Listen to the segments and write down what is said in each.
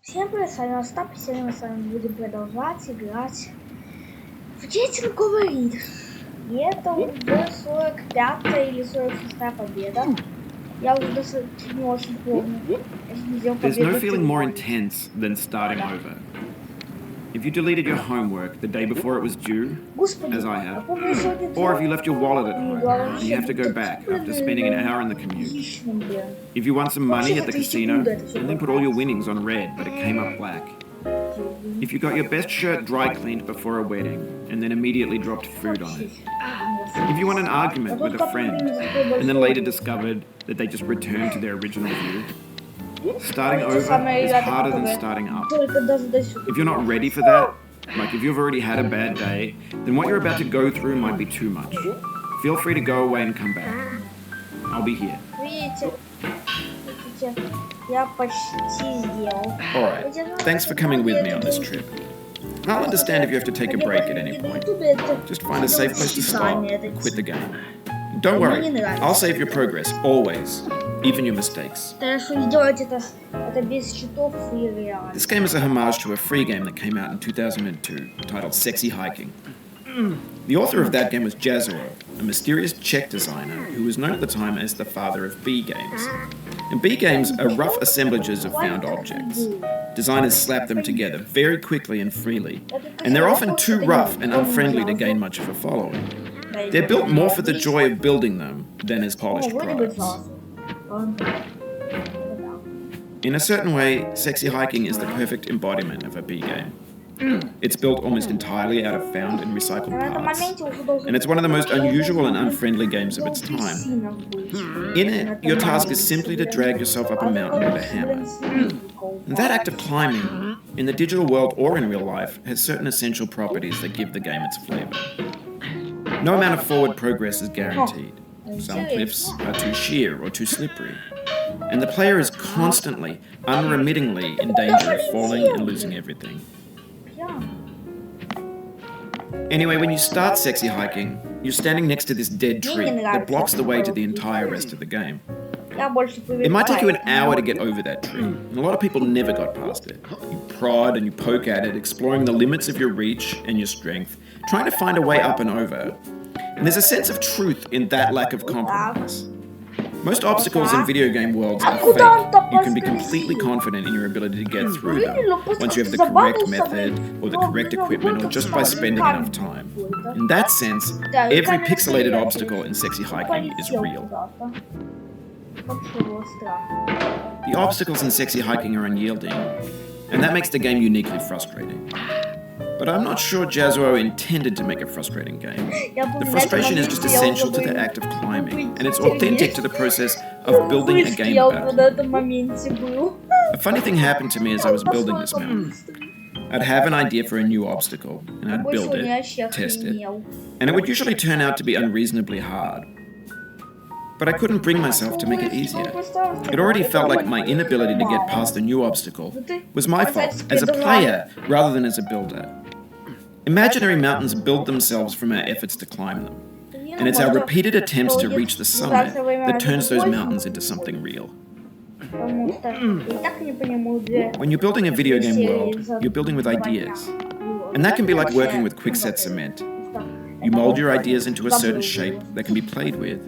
Всем привет, с вами Остап, и сегодня мы с вами будем продолжать играть в Дети говорит. И это уже 45-я или 46-я победа. Я уже даже не очень помню. There's no feeling more intense than starting over. If you deleted your homework the day before it was due, as I have, or if you left your wallet at home and you have to go back after spending an hour in the commute. If you won some money at the casino and then put all your winnings on red but it came up black. If you got your best shirt dry cleaned before a wedding and then immediately dropped food on it. If you won an argument with a friend and then later discovered that they just returned to their original view. Starting over is harder than starting up. If you're not ready for that, like if you've already had a bad day, then what you're about to go through might be too much. Feel free to go away and come back. I'll be here. Alright, thanks for coming with me on this trip. I'll understand if you have to take a break at any point. Just find a safe place to stop and quit the game. Don't worry, I'll save your progress, always. Even your mistakes. This game is a homage to a free game that came out in 2002, titled Sexy Hiking. The author of that game was Jazero, a mysterious Czech designer who was known at the time as the father of B games. And B games are rough assemblages of found objects. Designers slap them together very quickly and freely, and they're often too rough and unfriendly to gain much of a following. They're built more for the joy of building them than as polished products. In a certain way, Sexy Hiking is the perfect embodiment of a B game. It's built almost entirely out of found and recycled parts, and it's one of the most unusual and unfriendly games of its time. In it, your task is simply to drag yourself up a mountain with a hammer. And that act of climbing, in the digital world or in real life, has certain essential properties that give the game its flavor. No amount of forward progress is guaranteed. Some cliffs are too sheer or too slippery, and the player is constantly, unremittingly in danger of falling and losing everything. Anyway, when you start Sexy Hiking, you're standing next to this dead tree that blocks the way to the entire rest of the game. It might take you an hour to get over that tree, and a lot of people never got past it. You prod and you poke at it, exploring the limits of your reach and your strength, trying to find a way up and over. And there's a sense of truth in that lack of compromise. Most obstacles in video game worlds are fake. You can be completely confident in your ability to get through them once you have the correct method or the correct equipment or just by spending enough time. In that sense, every pixelated obstacle in Sexy Hiking is real. The obstacles in Sexy Hiking are unyielding, and that makes the game uniquely frustrating. But I'm not sure Jazero intended to make a frustrating game. The frustration is just essential to the act of climbing, and it's authentic to the process of building a game about it. A funny thing happened to me as I was building this mountain. I'd have an idea for a new obstacle, and I'd build it, test it, and it would usually turn out to be unreasonably hard. But I couldn't bring myself to make it easier. It already felt like my inability to get past the new obstacle was my fault as a player rather than as a builder. Imaginary mountains build themselves from our efforts to climb them, and it's our repeated attempts to reach the summit that turns those mountains into something real. When you're building a video game world, you're building with ideas, and that can be like working with quickset cement. You mold your ideas into a certain shape that can be played with,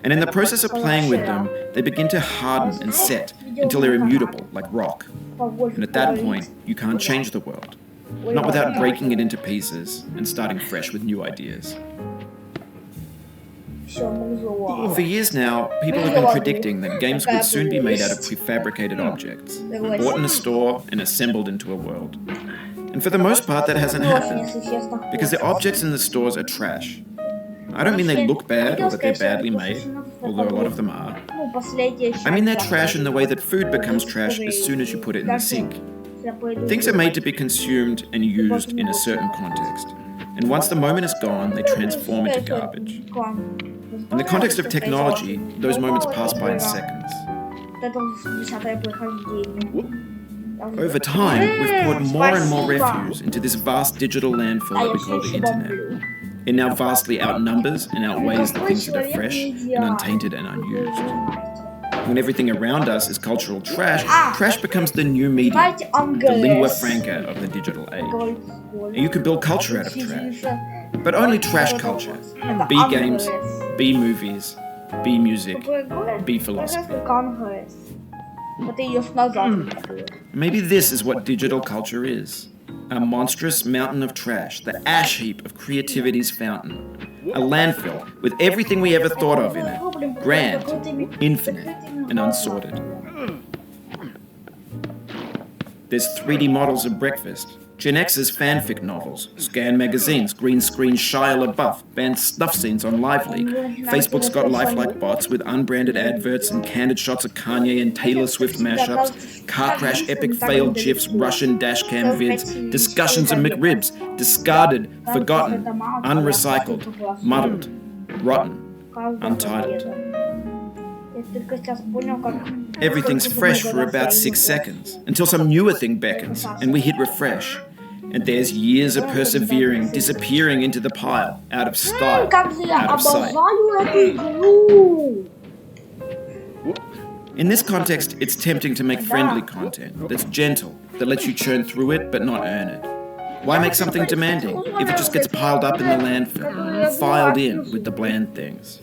and in the process of playing with them, they begin to harden and set until they're immutable, like rock. And at that point, you can't change the world. Not without breaking it into pieces and starting fresh with new ideas. For years now, people have been predicting that games would soon be made out of prefabricated objects, bought in a store and assembled into a world. And for the most part, that hasn't happened, because the objects in the stores are trash. I don't mean they look bad or that they're badly made, although a lot of them are. I mean they're trash in the way that food becomes trash as soon as you put it in the sink. Things are made to be consumed and used in a certain context, and once the moment is gone, they transform into garbage. In the context of technology, those moments pass by in seconds. Over time, we've poured more and more refuse into this vast digital landfill that we call the internet. It now vastly outnumbers and outweighs the things that are fresh and untainted and unused. When everything around us is cultural trash, trash becomes the new medium, the lingua franca of the digital age. And you can build culture out of trash. But only trash culture. B games, B movies, B music, B philosophy. Maybe this is what digital culture is. A monstrous mountain of trash, the ash heap of creativity's fountain. A landfill with everything we ever thought of in it. Grand, infinite, and unsorted. There's 3D models of breakfast, Gen X's fanfic novels, scan magazines, green screen Shia LaBeouf, banned snuff scenes on Live League. Facebook's got lifelike bots with unbranded adverts and candid shots of Kanye and Taylor Swift mashups, car crash epic failed GIFs, Russian dashcam vids, discussions of McRibs, discarded, forgotten, unrecycled, muddled, rotten, untitled. Everything's fresh for about 6 seconds, until some newer thing beckons, and we hit refresh. And there's years of persevering, disappearing into the pile, out of style, out of sight. In this context, it's tempting to make friendly content that's gentle, that lets you churn through it but not earn it. Why make something demanding if it just gets piled up in the landfill, filed in with the bland things?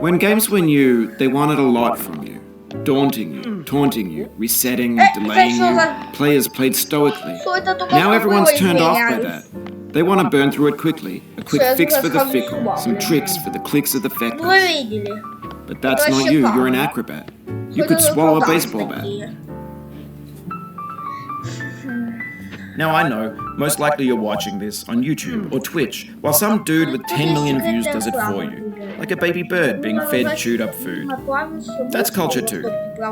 When games were new, they wanted a lot from you. Daunting you, taunting you, resetting, delaying you. Players played stoically. Now everyone's turned off by that. They want to burn through it quickly. A quick fix for the fickle, some tricks for the clicks of the feckless. But that's not you, you're an acrobat. You could swallow a baseball bat. Now I know, most likely you're watching this on YouTube or Twitch, while some dude with 10 million views does it for you. Like a baby bird being fed chewed up food. That's culture too. But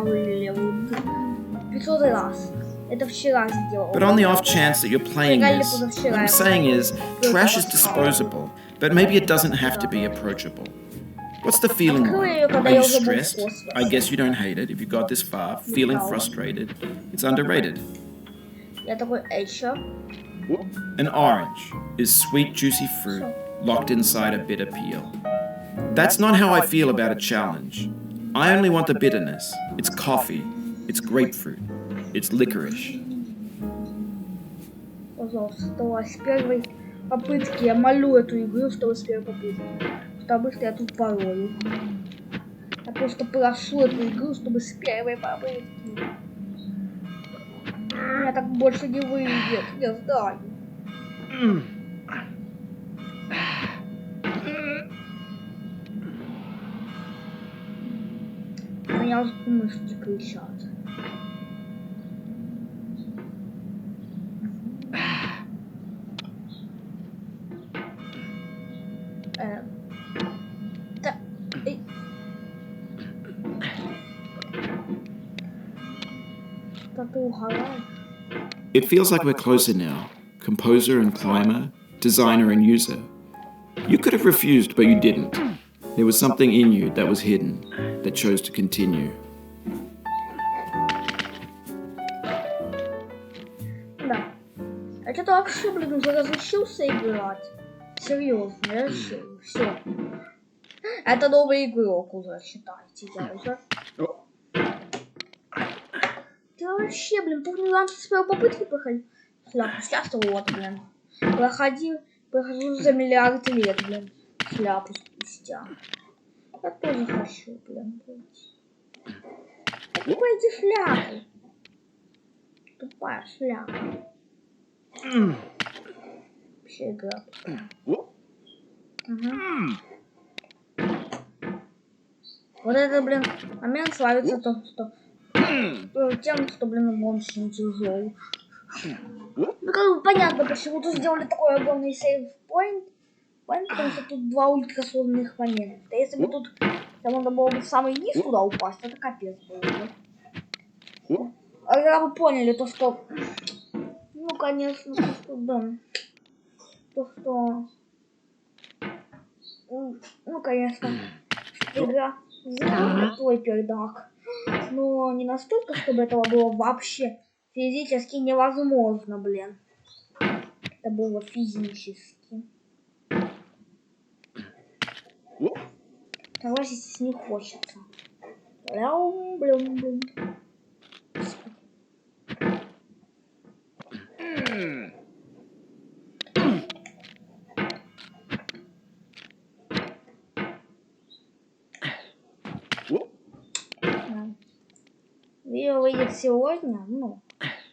on the off chance that you're playing this, what I'm saying is, trash is disposable, but maybe it doesn't have to be approachable. What's the feeling like? Are you stressed? I guess you don't hate it if you got this far. Feeling frustrated? It's underrated. An orange is sweet, juicy fruit locked inside a bitter peel. That's not how I feel about a challenge. I only want the bitterness. It's coffee. It's grapefruit. It's licorice. Пожалуйста, с первой попытки я молю эту игру, чтобы с первой попытки. Потому что я тут порою. Я просто прошу эту игру, чтобы с первой попытки. У меня так больше не выйдет, я знаю. У меня уже мышцы кричат. It feels like we're closer now, composer and climber, designer and user. You could have refused, but you didn't. There was something in you that was hidden, that chose to continue. Да. А что-то вообще, блин, уже разучился играть. Серьезно, я решил. Все. Это новый игрок уже, считайте, я уже. Ты вообще, блин, помню, раньше с первой попытки проходил. Шляпу, сейчас вот, блин. Прохожу за миллиард лет, блин. Шляпу спустя. Я тоже хочу, блин, быть. Какой эти шляпы? Тупая шляпа. Вообще игра тупая. Вот это, блин, момент славится то, что тем, что, блин, он очень тяжелый. Ну, как бы понятно, почему тут сделали такой огромный сейв-поинт. Потому что тут два ультрасложных момента. А если бы тут надо было бы в самый низ туда упасть, это капец было бы. А когда вы поняли то, что... Ну, конечно, то, что, да. То, что... Ну, конечно, игра сделала твой пердак. Но не настолько, чтобы этого было вообще физически невозможно, блин. Это было физически. Согласитесь, не хочется. Блум-блум-блум. Видео выйдет сегодня, ну,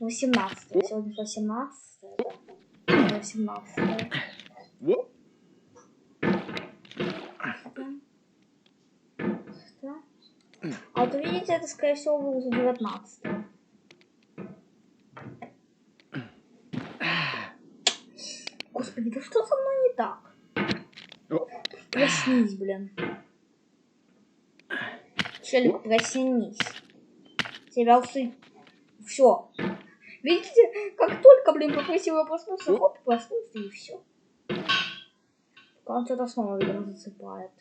18. Сегодня 18. Да. 18. А вот видите, это скорее всего было за 19. Господи, да что со мной не так? Проснись, блин. Челик, проснись. Тебя усы... Все. Видите, как только, блин, попросил его проснуться, хоп, проснулся и все. Он что-то снова, видимо, засыпает.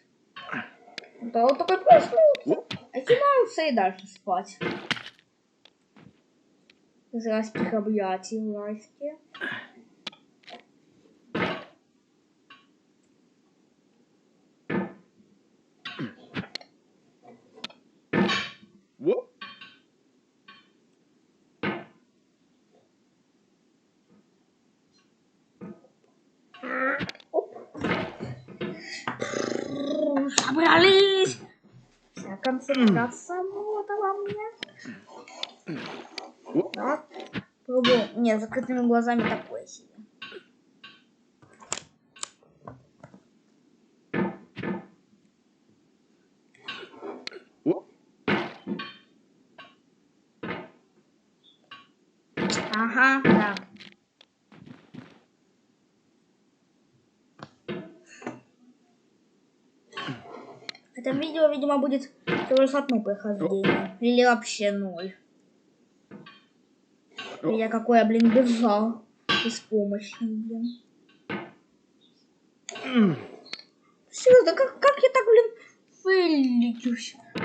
Да он такой проснулся. Окинаются и дальше спать. Из райских объятий райские. Собрались! Вся концентрация вот во мне. Так. Пробую. Нет, закрытыми глазами такое себе. Ага, да. Это видео, видимо, будет всего лишь одно прохождение. Или вообще 0. Я какой я, блин, бежал. Беспомощный, блин. Серьезно, как я так, блин,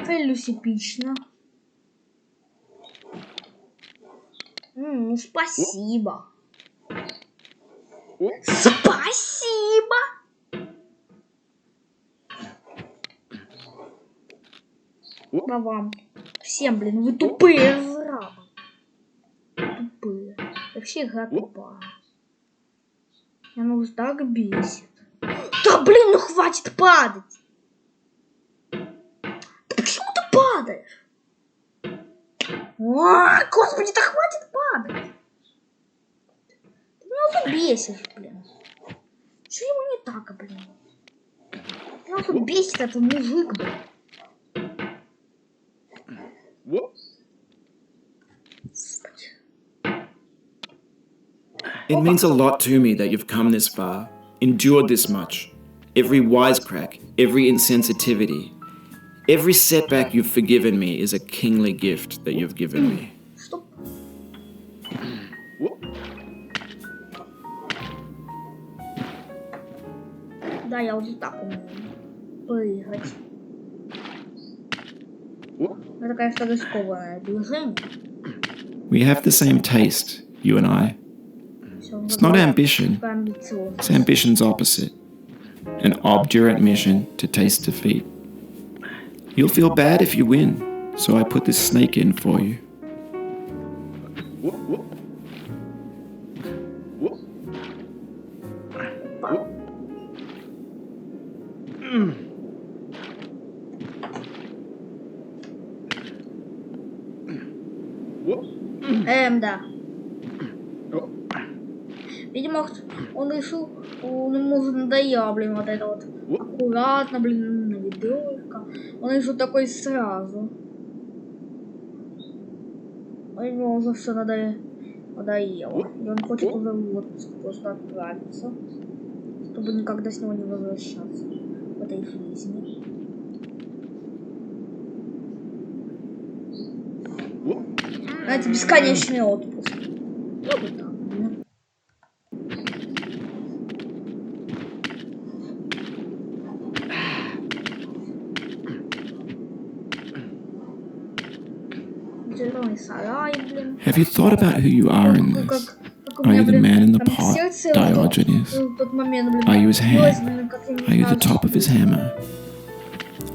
фейлюсь эпично. Ну, спасибо. Спасибо. А вам. Всем, блин, вы тупые зрабы. Тупые. Вообще игра тупая. Меня уже так бесит. Да, блин, ну хватит падать. Да почему ты падаешь? Ой, господи, да хватит падать. Ты меня уже бесишь, блин. Что ему не так, блин? Меня уже бесит этот мужик, блин. It means a lot to me that you've come this far, endured this much. Every wisecrack, every insensitivity, every setback you've forgiven me is a kingly gift that you've given me. Стоп. Да, я вот так умею прыгать. Это, конечно, рискованное движение. We have the same taste, you and I. It's not ambition. It's ambition's opposite. An obdurate mission to taste defeat. You'll feel bad if you win, so I put this snake in for you. Да. Видимо, он решил, он ему уже надоело, блин, вот это вот аккуратно, блин, на ведерко. Он решил такой сразу. Ему уже все надоело. И он хочет уже в отпуск просто отправиться, чтобы никогда с него не возвращаться в этой жизни. Это бесконечный отпуск. Вот так, блин. Have you thought about who you are in this? Are you the man in the pot, Diogenes? Are you his hand? Are you the top of his hammer?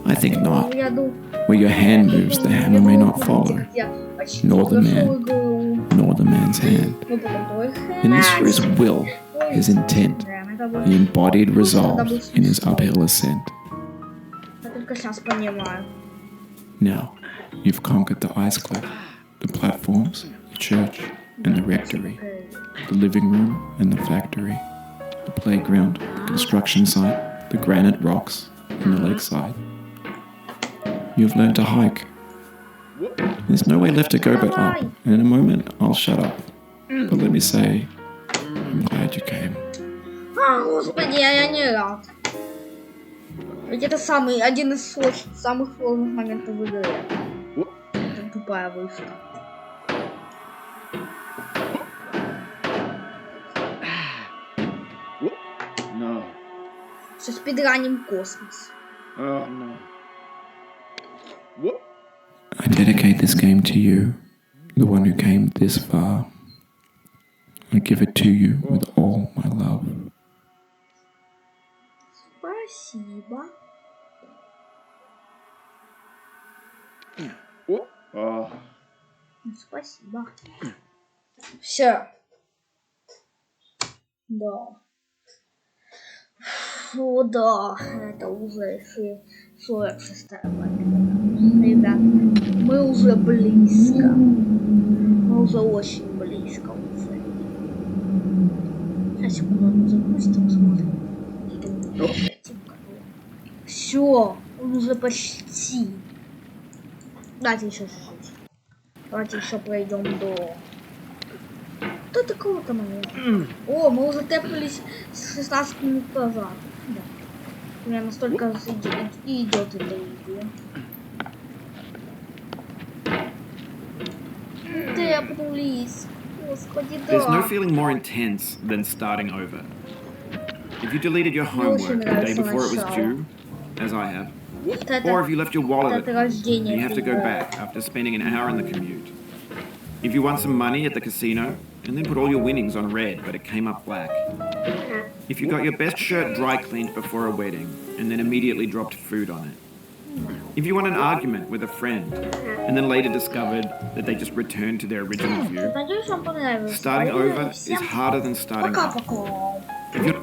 I think not. Я думаю, Where your hand moves, the hammer may not follow, nor the man, nor the man's hand. And this for his will, his intent, the embodied resolve in his uphill ascent. Я только сейчас понимаю. Now, you've conquered the ice cliff, the platforms, the church, and the rectory, the living room and the factory, the playground, the construction site, the granite rocks, and the lakeside. You've learned to hike. There's no way left to go but up, and in a moment I'll shut up. But let me say, I'm glad you came. Господи, я не рад. Ведь это один из самых сложных моментов в игре. Это тупая вышка. Все спидраним космос. I dedicate this game to you, the one who came this far. I give it to you with all my love. Спасибо. Спасибо. Все. Да. О, да. Это уже 46-я победа. Ребят, мы уже близко. Мы уже очень близко уже. Сейчас секунду запустим, смотрим. Все, он уже почти. Давайте еще чуть-чуть. Давайте еще пройдем до... Что такого-то момента? О, мы уже тэпнулись с 16 минут назад. Да. У меня настолько идет эта идея. Тэпнулись. Господи, да. There's no feeling more intense than starting over. If you deleted your homework the day before it was due, as I have, or if you left your wallet at home and you have to go back after spending an hour in the commute. If you won some money at the casino and then put all your winnings on red but it came up black. If you got your best shirt dry cleaned before a wedding and then immediately dropped food on it. If you won an argument with a friend and then later discovered that they just returned to their original view. Starting over is harder than starting up. If you're